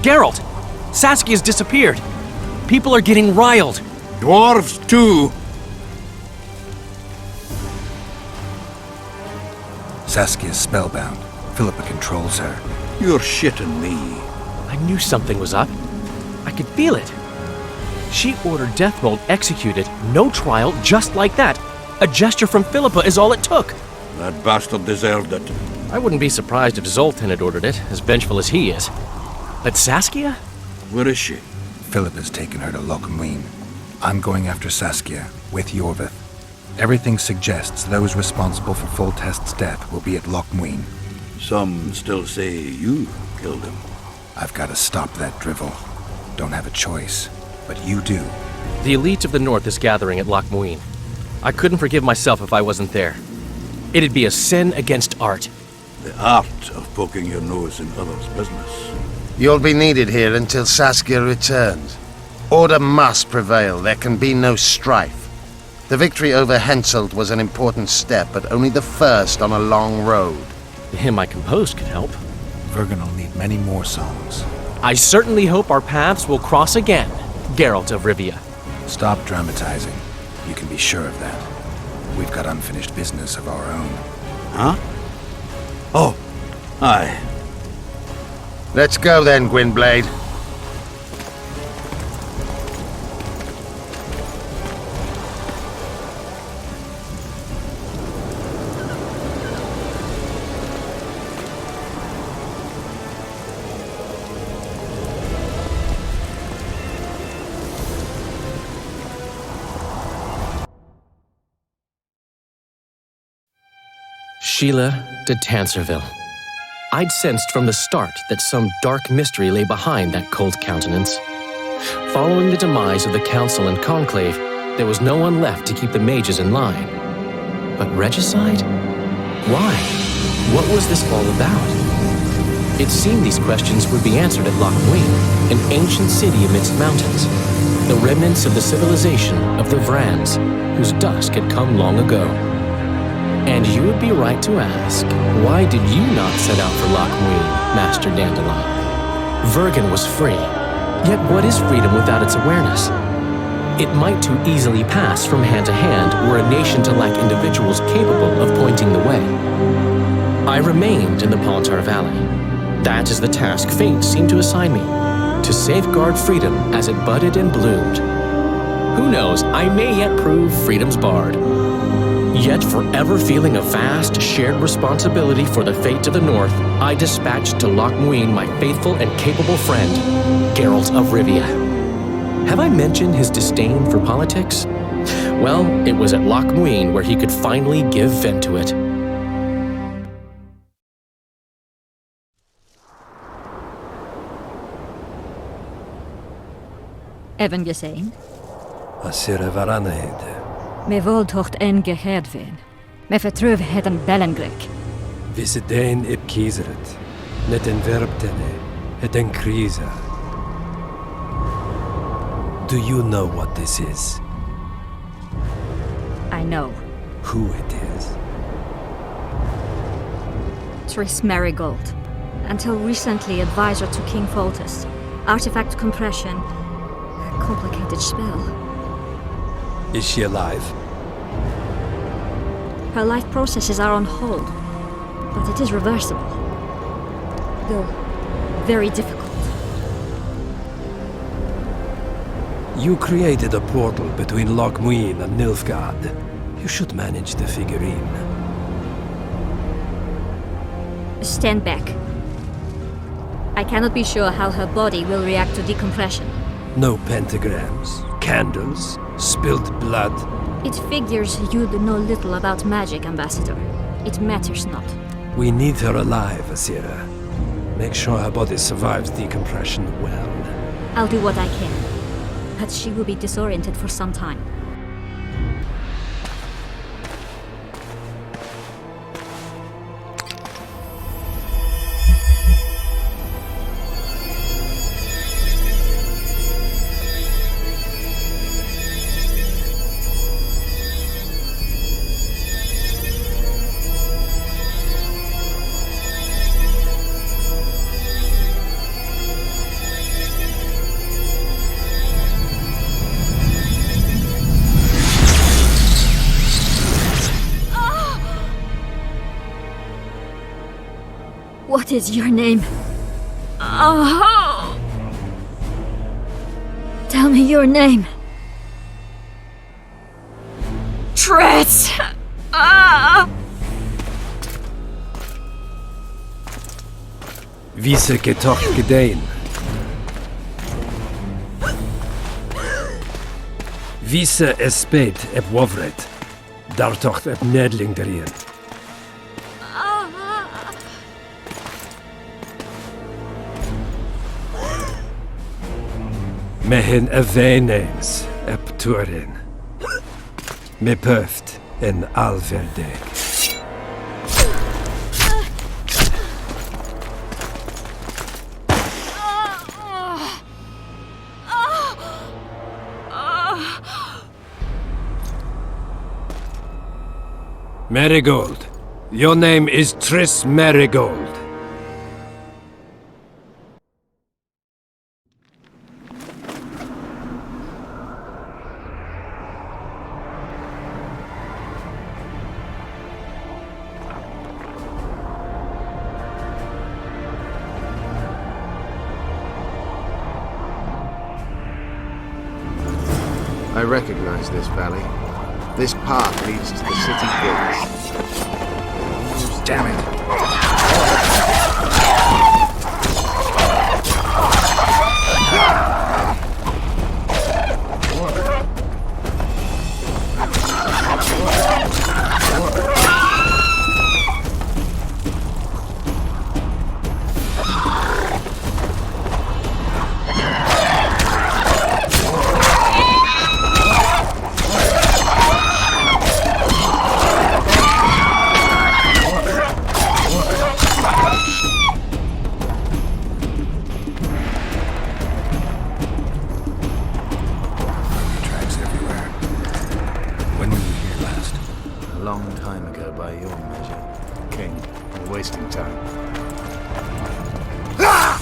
Geralt! Saskia's disappeared. People are getting riled. Dwarves, too. Saskia's spellbound. Philippa controls her. You're shitting me. I knew something was up. I could feel it. She ordered Deathmold executed, no trial, just like that. A gesture from Philippa is all it took. That bastard deserved it. I wouldn't be surprised if Zoltan had ordered it, as vengeful as he is. But Saskia? Where is she? Philippa's taken her to Lochmuin. I'm going after Saskia, with Yorvith. Everything suggests those responsible for Foltest's death will be at Lochmuin. Some still say you killed him. I've got to stop that drivel. Don't have a choice, but you do. The elite of the North is gathering at Lochmuin. I couldn't forgive myself if I wasn't there. It'd be a sin against art. The art of poking your nose in others' business. You'll be needed here until Saskia returns. Order must prevail. There can be no strife. The victory over Henselt was an important step, but only the first on a long road. The hymn I composed could help. Vergen will need many more songs. I certainly hope our paths will cross again, Geralt of Rivia. Stop dramatizing. You can be sure of that. We've got unfinished business of our own. Huh? Oh, aye. Let's go then, Gwynblade. Sheila de Tanserville. I'd sensed from the start that some dark mystery lay behind that cold countenance. Following the demise of the Council and Conclave, there was no one left to keep the mages in line. But regicide? Why? What was this all about? It seemed these questions would be answered at Lochmuin, an ancient city amidst mountains, the remnants of the civilization of the Vrans, whose dusk had come long ago. And you would be right to ask, why did you not set out for Lochmuin, Master Dandelion? Vergen was free. Yet what is freedom without its awareness? It might too easily pass from hand to hand were a nation to lack individuals capable of pointing the way. I remained in the Palantir Valley. That is the task fate seemed to assign me, to safeguard freedom as it budded and bloomed. Who knows, I may yet prove freedom's bard. Yet forever feeling a vast, shared responsibility for the fate of the North, I dispatched to Lochmuin my faithful and capable friend, Geralt of Rivia. Have I mentioned his disdain for politics? Well, it was at Lochmuin where he could finally give vent to it. Even gezien? Asira varanheid. Me voltocht en geheerd werden. Me vertrouwen het een bellengrek. Visidein ib kiezeret. Net en verbtene. Het en kriza. Do you know what this is? I know. Who it is? Triss Marigold. Until recently advisor to King Foltest. Artifact compression. A complicated spell. Is she alive? Her life processes are on hold, but it is reversible. Though, very difficult. You created a portal between Lochmuin and Nilfgaard. You should manage the figurine. Stand back. I cannot be sure how her body will react to decompression. No pentagrams, candles, spilled blood. It figures you know little about magic, Ambassador. It matters not. We need her alive, Asira. Make sure her body survives decompression well. I'll do what I can. But she will be disoriented for some time. What is your name? Oh! Tell me your name. Triss! Vise getocht gedein. Vise espeit eb wovret. Dartocht eb nedling derien. Mehen eveneens eb turin. Me pöft en alverdeg. Marigold. Your name is Triss Marigold. I recognize this valley. This path leads to the city gates. Damn it.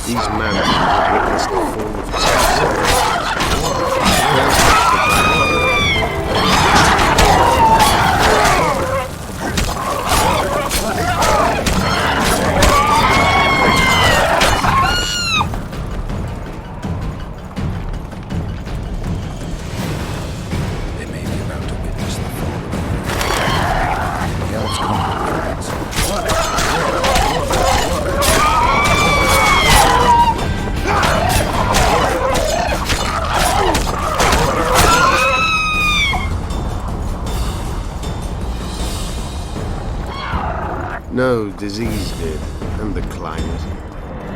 These mountains have witnessed the fall of civilizations. They may be about to witness the fall of the elves conquered dragons. No, disease did, and the climate.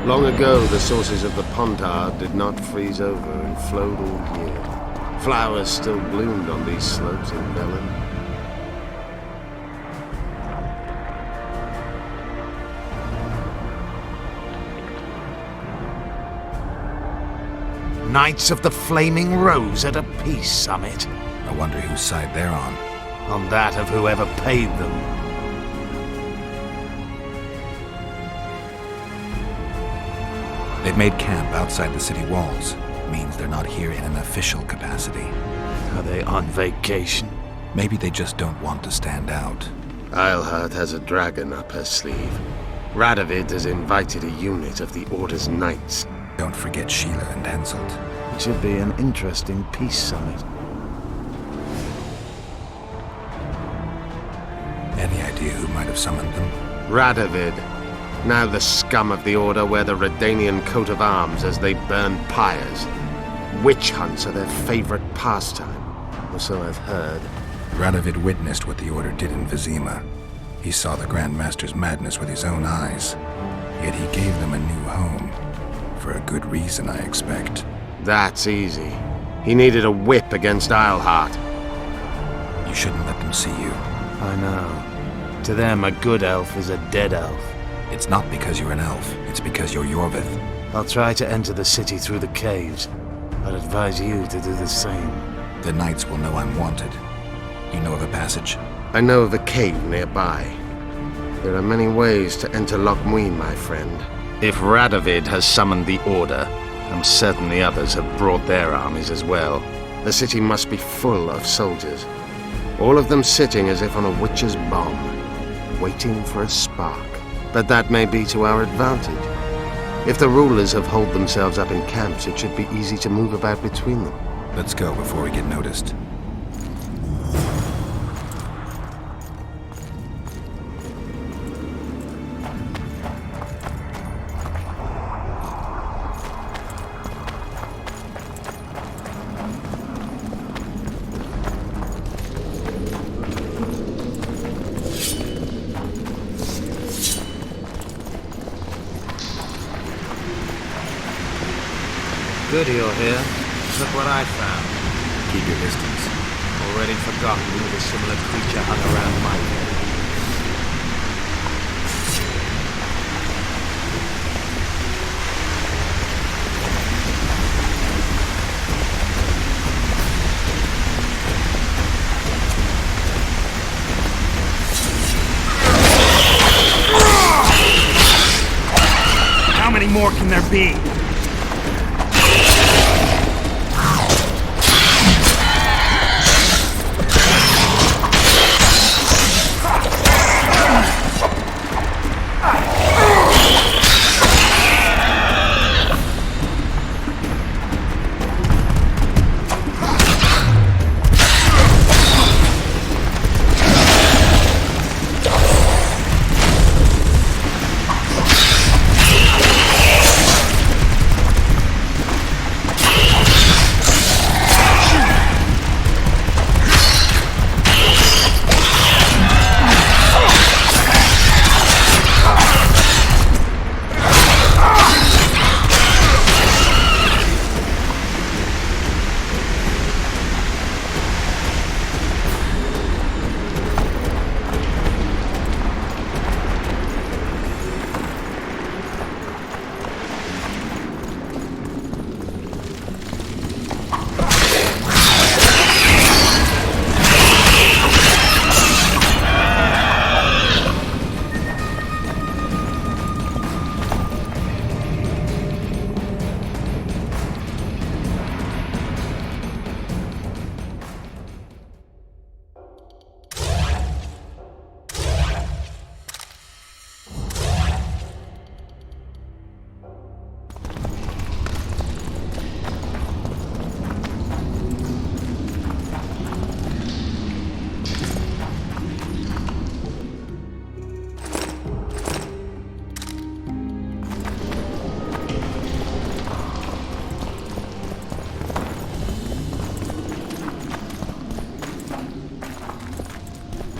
Long ago, the sources of the Pontard did not freeze over and flowed all year. Flowers still bloomed on these slopes in Velen. Knights of the Flaming Rose at a peace summit. I wonder whose side they're on. On that of whoever paid them. They've made camp outside the city walls. Means they're not here in an official capacity. Are they on vacation? Maybe they just don't want to stand out. Eilhart has a dragon up her sleeve. Radovid has invited a unit of the Order's knights. Don't forget Sheila and Henselt. It should be an interesting peace summit. Any idea who might have summoned them? Radovid. Now the scum of the Order wear the Redanian coat of arms as they burn pyres. Witch hunts are their favorite pastime, or so I've heard. Radovid witnessed what the Order did in Vizima. He saw the Grand Master's madness with his own eyes. Yet he gave them a new home. For a good reason, I expect. That's easy. He needed a whip against Eilhart. You shouldn't let them see you. I know. To them, a good elf is a dead elf. It's not because you're an elf. It's because you're Yorvith. I'll try to enter the city through the caves. I'd advise you to do the same. The knights will know I'm wanted. You know of a passage? I know of a cave nearby. There are many ways to enter Loch Muin, my friend. If Radovid has summoned the Order, I'm certain the others have brought their armies as well. The city must be full of soldiers. All of them sitting as if on a witch's bomb, waiting for a spark. but that may be to our advantage. If the rulers have holed themselves up in camps, it should be easy to move about between them. Let's go before we get noticed. Good you're here. Look what I found. Keep your distance. Already forgotten that a similar creature hung around my head. How many more can there be?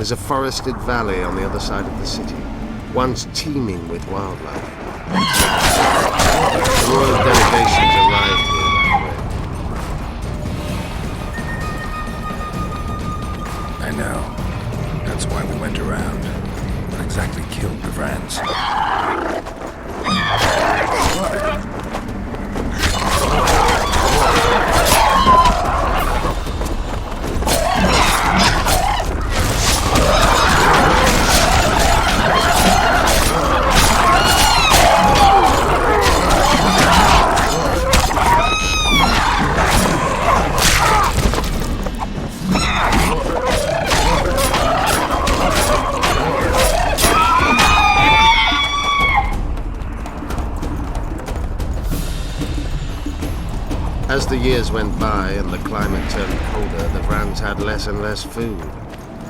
There's a forested valley on the other side of the city, once teeming with wildlife. Royal delegations arrived here that way. I know. That's why we went around. What exactly killed the Vrans? As the years went by and the climate turned colder, the Vrans had less and less food.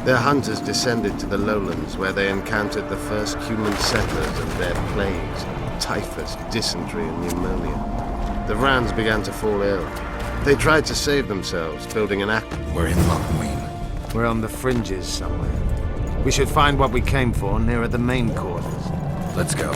Their hunters descended to the lowlands where they encountered the first human settlers and their plagues, typhus, dysentery, and pneumonia. The Vrans began to fall ill. They tried to save themselves, building an We're in Lochmuin. We're on the fringes somewhere. We should find what we came for nearer the main quarters. Let's go.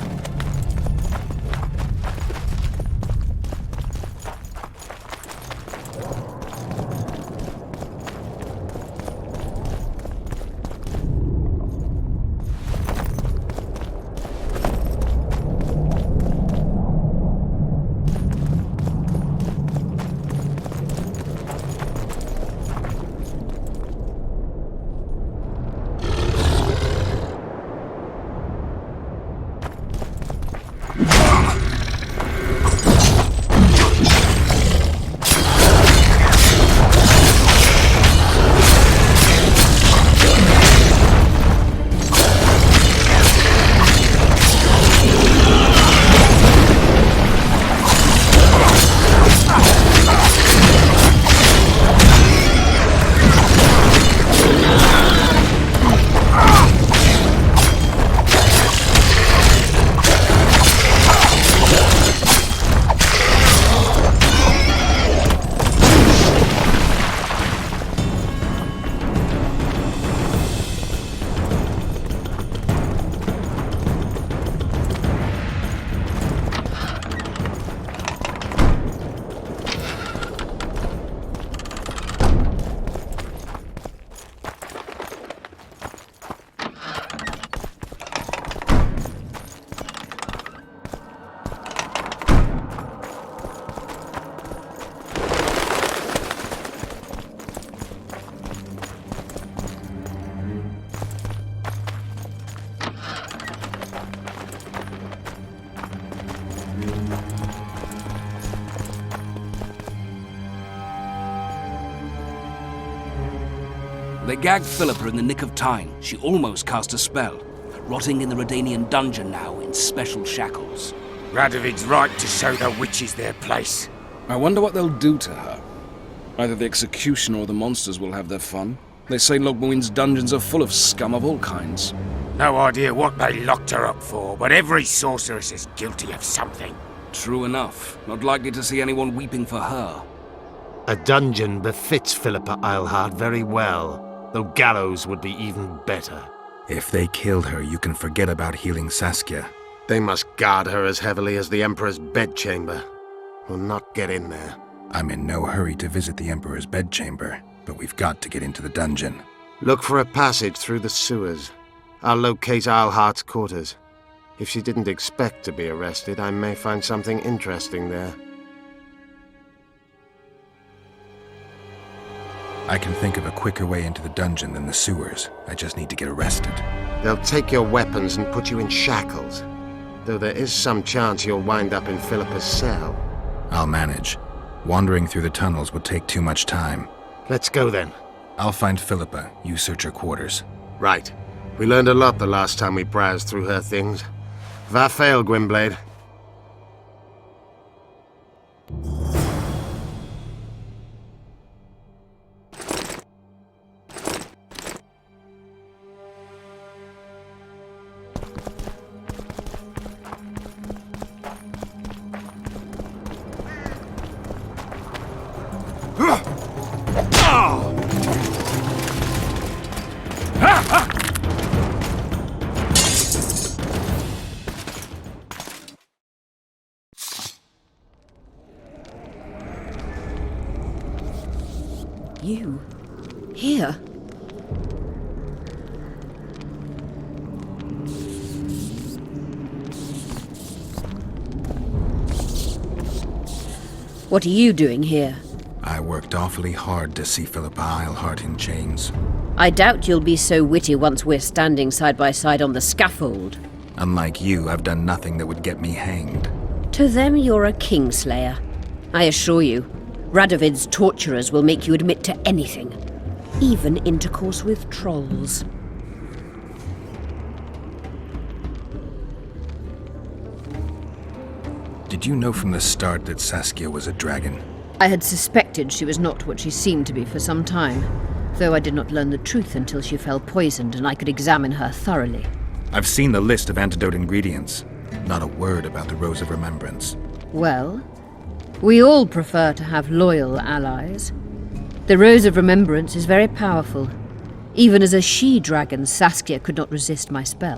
They gagged Philippa in the nick of time. She almost cast a spell. Rotting in the Redanian dungeon now in special shackles. Radovid's right to show the witches their place. I wonder what they'll do to her. Either the executioner or the monsters will have their fun. They say Logmuin's dungeons are full of scum of all kinds. No idea what they locked her up for, but every sorceress is guilty of something. True enough. Not likely to see anyone weeping for her. A dungeon befits Philippa Eilhart very well, though gallows would be even better. If they killed her, you can forget about healing Saskia. They must guard her as heavily as the Emperor's bedchamber. We'll not get in there. I'm in no hurry to visit the Emperor's bedchamber, but we've got to get into the dungeon. Look for a passage through the sewers. I'll locate Eilhart's quarters. If she didn't expect to be arrested, I may find something interesting there. I can think of a quicker way into the dungeon than the sewers. I just need to get arrested. They'll take your weapons and put you in shackles. Though there is some chance you'll wind up in Philippa's cell. I'll manage. Wandering through the tunnels would take too much time. Let's go then. I'll find Philippa. You search her quarters. Right. We learned a lot the last time we browsed through her things. Va fail, Gwynblade. You? Here? What are you doing here? I worked awfully hard to see Philippa Eilhart in chains. I doubt you'll be so witty once we're standing side by side on the scaffold. Unlike you, I've done nothing that would get me hanged. To them, you're a kingslayer. I assure you, Radovid's torturers will make you admit to anything. Even intercourse with trolls. Did you know from the start that Saskia was a dragon? I had suspected she was not what she seemed to be for some time, though I did not learn the truth until she fell poisoned and I could examine her thoroughly. I've seen the list of antidote ingredients. Not a word about the Rose of Remembrance. Well, we all prefer to have loyal allies. The Rose of Remembrance is very powerful. Even as a she-dragon, Saskia could not resist my spell.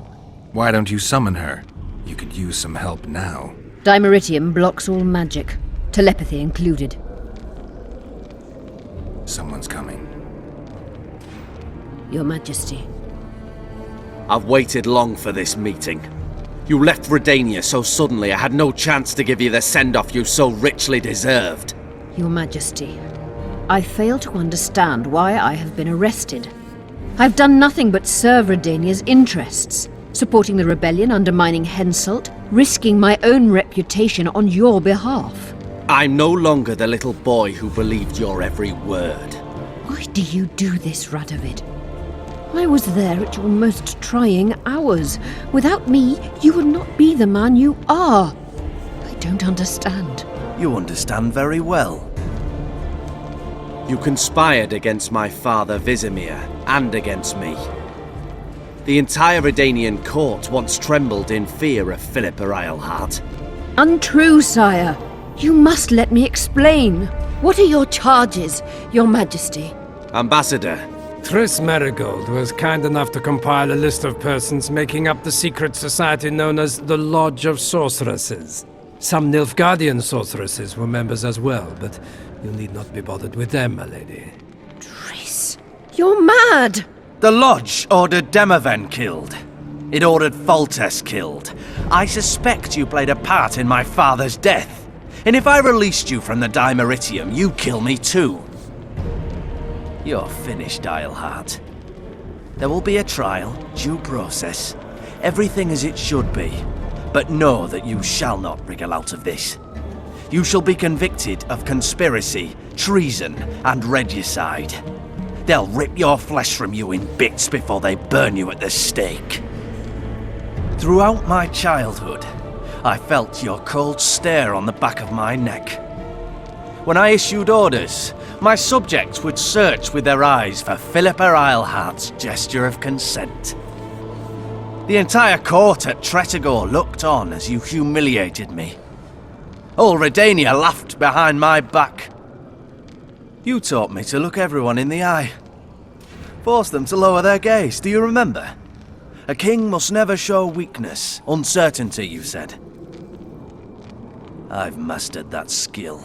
Why don't you summon her? You could use some help now. Dimeritium blocks all magic, telepathy included. Someone's coming. Your Majesty. I've waited long for this meeting. You left Redania so suddenly I had no chance to give you the send-off you so richly deserved. Your Majesty, I fail to understand why I have been arrested. I've done nothing but serve Redania's interests, supporting the rebellion, undermining Henselt, risking my own reputation on your behalf. I'm no longer the little boy who believed your every word. Why do you do this, Radovid? I was there at your most trying hours. Without me, you would not be the man you are. I don't understand. You understand very well. You conspired against my father Vizimir, and against me. The entire Redanian court once trembled in fear of Philippa Eilhart. Untrue, sire. You must let me explain. What are your charges, Your Majesty? Ambassador. Triss Marigold was kind enough to compile a list of persons making up the secret society known as the Lodge of Sorceresses. Some Nilfgaardian sorceresses were members as well, but you need not be bothered with them, my lady. Triss, you're mad! The Lodge ordered Demaven killed. It ordered Foltest killed. I suspect you played a part in my father's death. And if I released you from the Dimeritium, you kill me too. You're finished, Eilhart. There will be a trial, due process, everything as it should be. But know that you shall not wriggle out of this. You shall be convicted of conspiracy, treason, and regicide. They'll rip your flesh from you in bits before they burn you at the stake. Throughout my childhood, I felt your cold stare on the back of my neck. When I issued orders, my subjects would search with their eyes for Philippa Eilhart's gesture of consent. The entire court at Tretogor looked on as you humiliated me. All Redania laughed behind my back. You taught me to look everyone in the eye. Forced them to lower their gaze, do you remember? A king must never show weakness, uncertainty, you said. I've mastered that skill.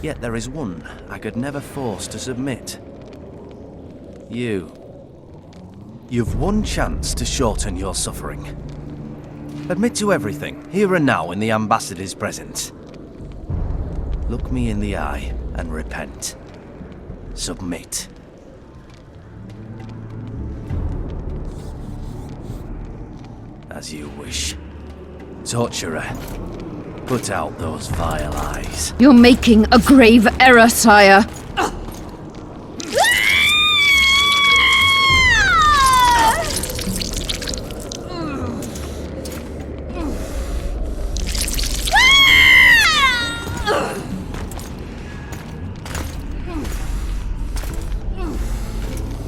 Yet there is one I could never force to submit. You. You've one chance to shorten your suffering. Admit to everything, here and now in the ambassador's presence. Look me in the eye and repent. Submit. As you wish. Torturer, put out those vile eyes. You're making a grave error, sire.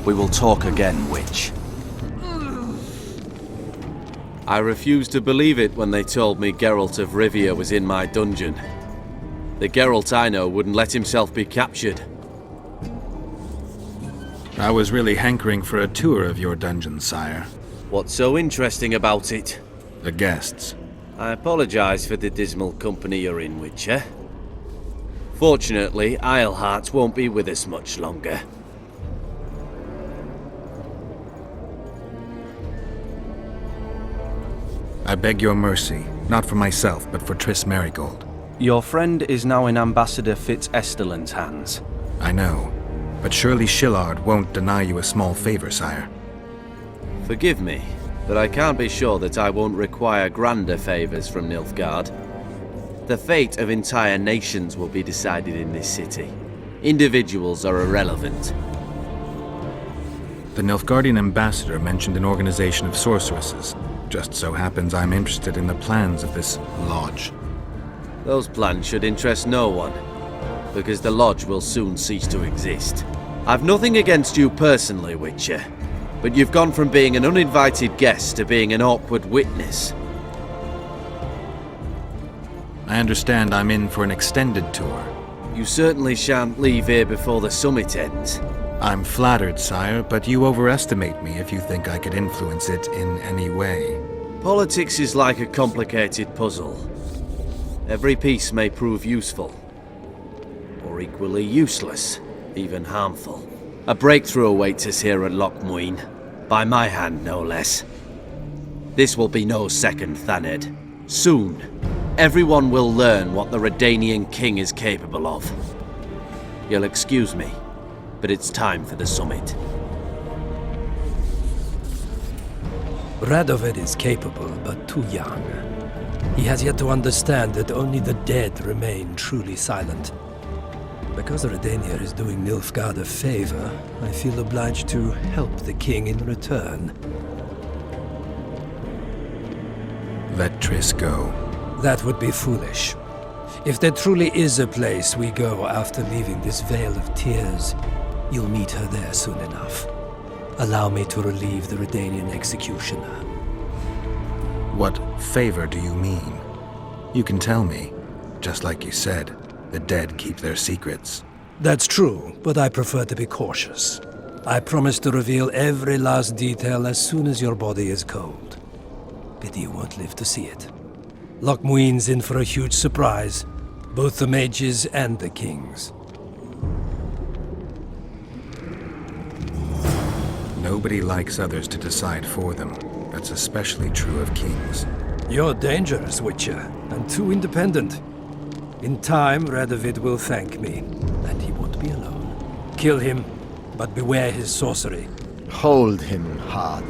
We will talk again, witch. I refused to believe it when they told me Geralt of Rivia was in my dungeon. The Geralt I know wouldn't let himself be captured. I was really hankering for a tour of your dungeon, sire. What's so interesting about it? The guests. I apologize for the dismal company you're in, Witcher. Fortunately, Eilhart won't be with us much longer. I beg your mercy, not for myself, but for Triss Merigold. Your friend is now in Ambassador Fitz-Estelin's hands. I know, but surely Shillard won't deny you a small favor, sire. Forgive me, but I can't be sure that I won't require grander favors from Nilfgaard. The fate of entire nations will be decided in this city. Individuals are irrelevant. The Nilfgaardian ambassador mentioned an organization of sorceresses. Just so happens I'm interested in the plans of this lodge. Those plans should interest no one, because the lodge will soon cease to exist. I've nothing against you personally, Witcher, but you've gone from being an uninvited guest to being an awkward witness. I understand I'm in for an extended tour. You certainly shan't leave here before the summit ends. I'm flattered, sire, but you overestimate me if you think I could influence it in any way. Politics is like a complicated puzzle. Every piece may prove useful, or equally useless, even harmful. A breakthrough awaits us here at Loch Muin, by my hand no less. This will be no second Thaned. Soon, everyone will learn what the Redanian king is capable of. You'll excuse me, but it's time for the summit. Radovid is capable, but too young. He has yet to understand that only the dead remain truly silent. Because Redania is doing Nilfgaard a favor, I feel obliged to help the king in return. Let Triss go. That would be foolish. If there truly is a place we go after leaving this Vale of Tears, you'll meet her there soon enough. Allow me to relieve the Redanian executioner. What favor do you mean? You can tell me. Just like you said, the dead keep their secrets. That's true, but I prefer to be cautious. I promise to reveal every last detail as soon as your body is cold. Pity you won't live to see it. Loch Muin's in for a huge surprise, both the mages and the kings. Nobody likes others to decide for them. That's especially true of kings. You're dangerous, Witcher, and too independent. In time, Radovid will thank me, and he won't be alone. Kill him, but beware his sorcery. Hold him hard.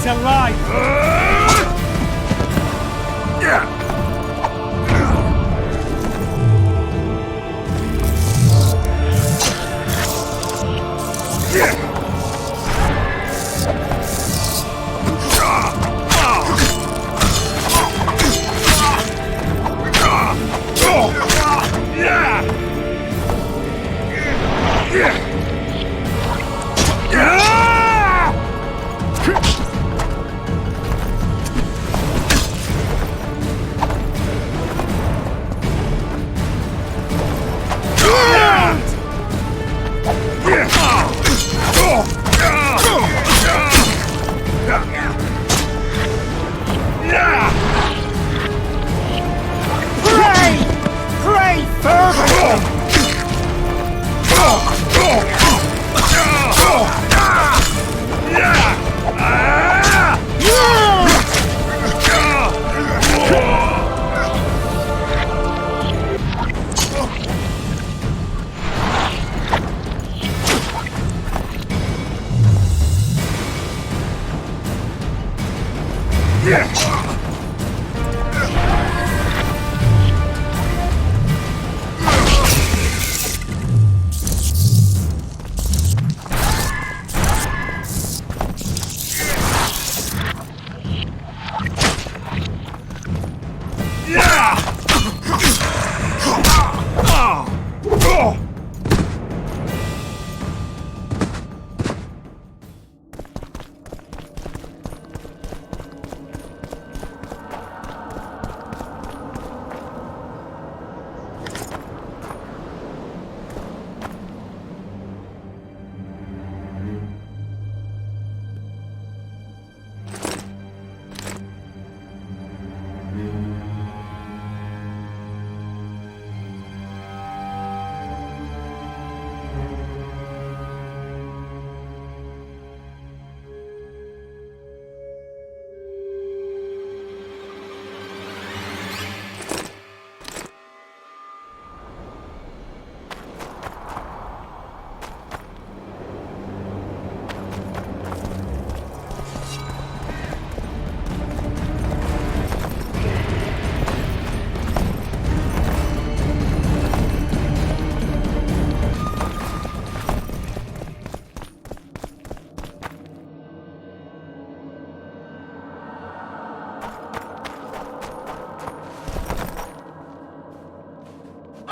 alive!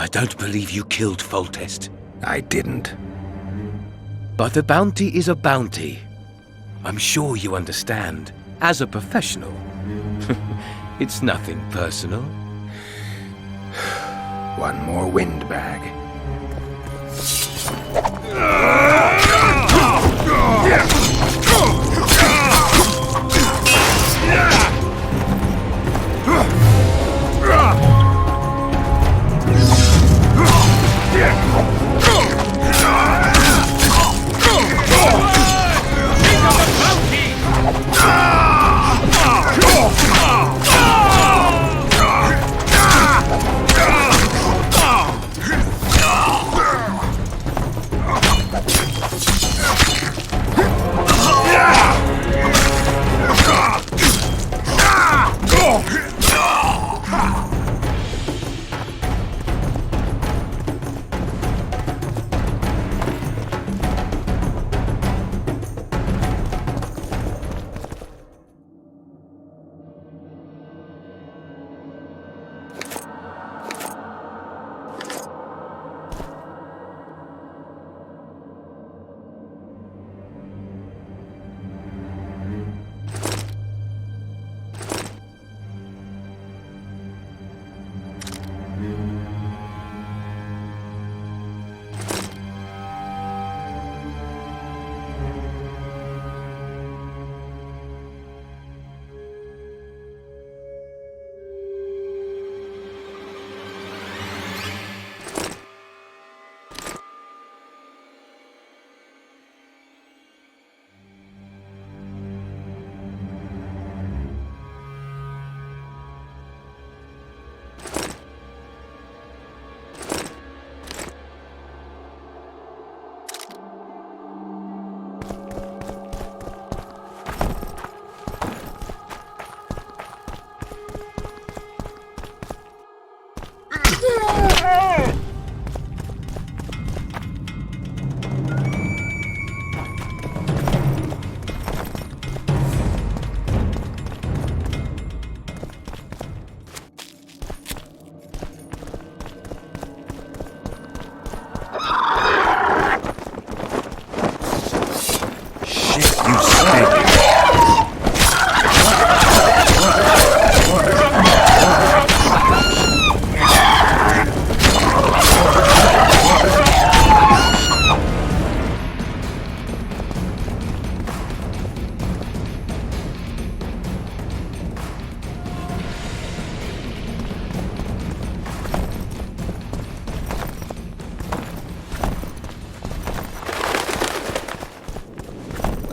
I don't believe you killed Foltest. I didn't. But a bounty is a bounty. I'm sure you understand. As a professional, it's nothing personal. One more windbag.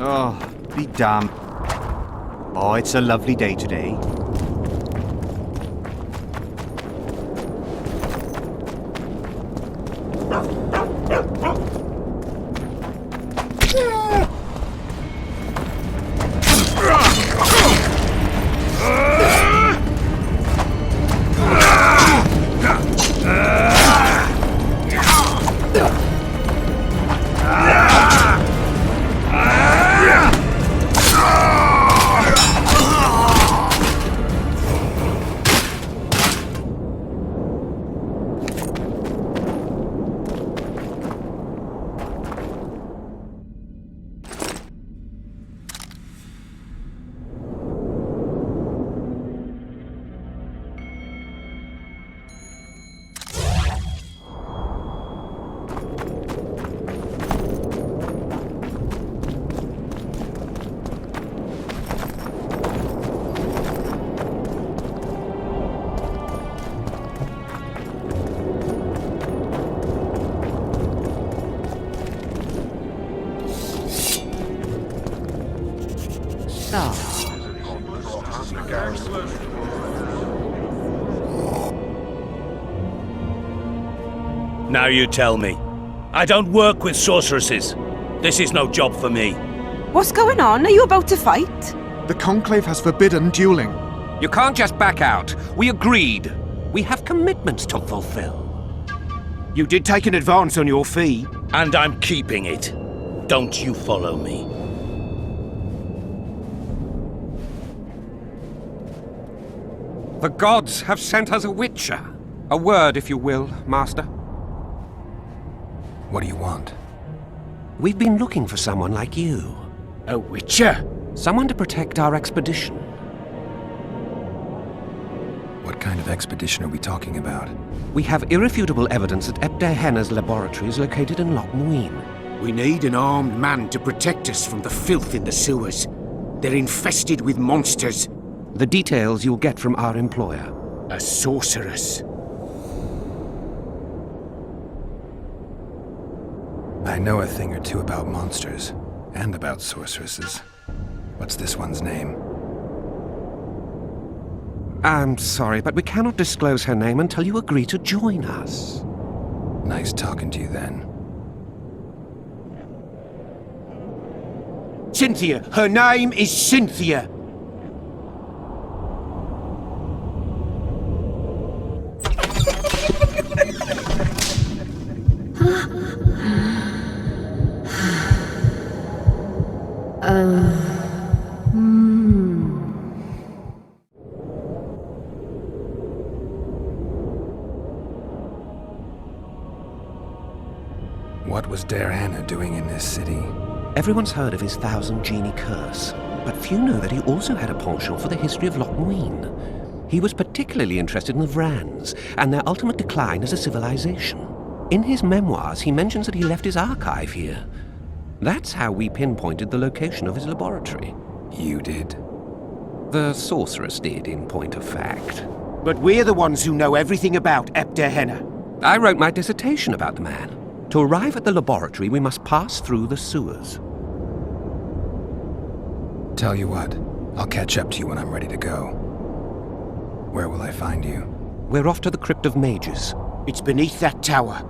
Oh, be damned. Oh, it's a lovely day today. Now you tell me. I don't work with sorceresses. This is no job for me. What's going on? Are you about to fight? The Conclave has forbidden dueling. You can't just back out. We agreed. We have commitments to fulfill. You did take an advance on your fee. And I'm keeping it. Don't you follow me. The gods have sent us a witcher. A word, if you will, Master. What do you want? We've been looking for someone like you. A witcher? Someone to protect our expedition. What kind of expedition are we talking about? We have irrefutable evidence that Ebder Henna's laboratory is located in Loch Muin. We need an armed man to protect us from the filth in the sewers. They're infested with monsters. The details you'll get from our employer. A sorceress. I know a thing or two about monsters, and about sorceresses. What's this one's name? I'm sorry, but we cannot disclose her name until you agree to join us. Nice talking to you then. Cynthia! Her name is Cynthia! What was Derhana doing in this city? Everyone's heard of his 1,000 genie curse, but few know that he also had a penchant for the history of Loch Muin. He was particularly interested in the Vrans and their ultimate decline as a civilization. In his memoirs, he mentions that he left his archive here. That's how we pinpointed the location of his laboratory. You did? The sorceress did, in point of fact. But we're the ones who know everything about Ebder Henna. I wrote my dissertation about the man. To arrive at the laboratory, we must pass through the sewers. Tell you what, I'll catch up to you when I'm ready to go. Where will I find you? We're off to the Crypt of Mages. It's beneath that tower.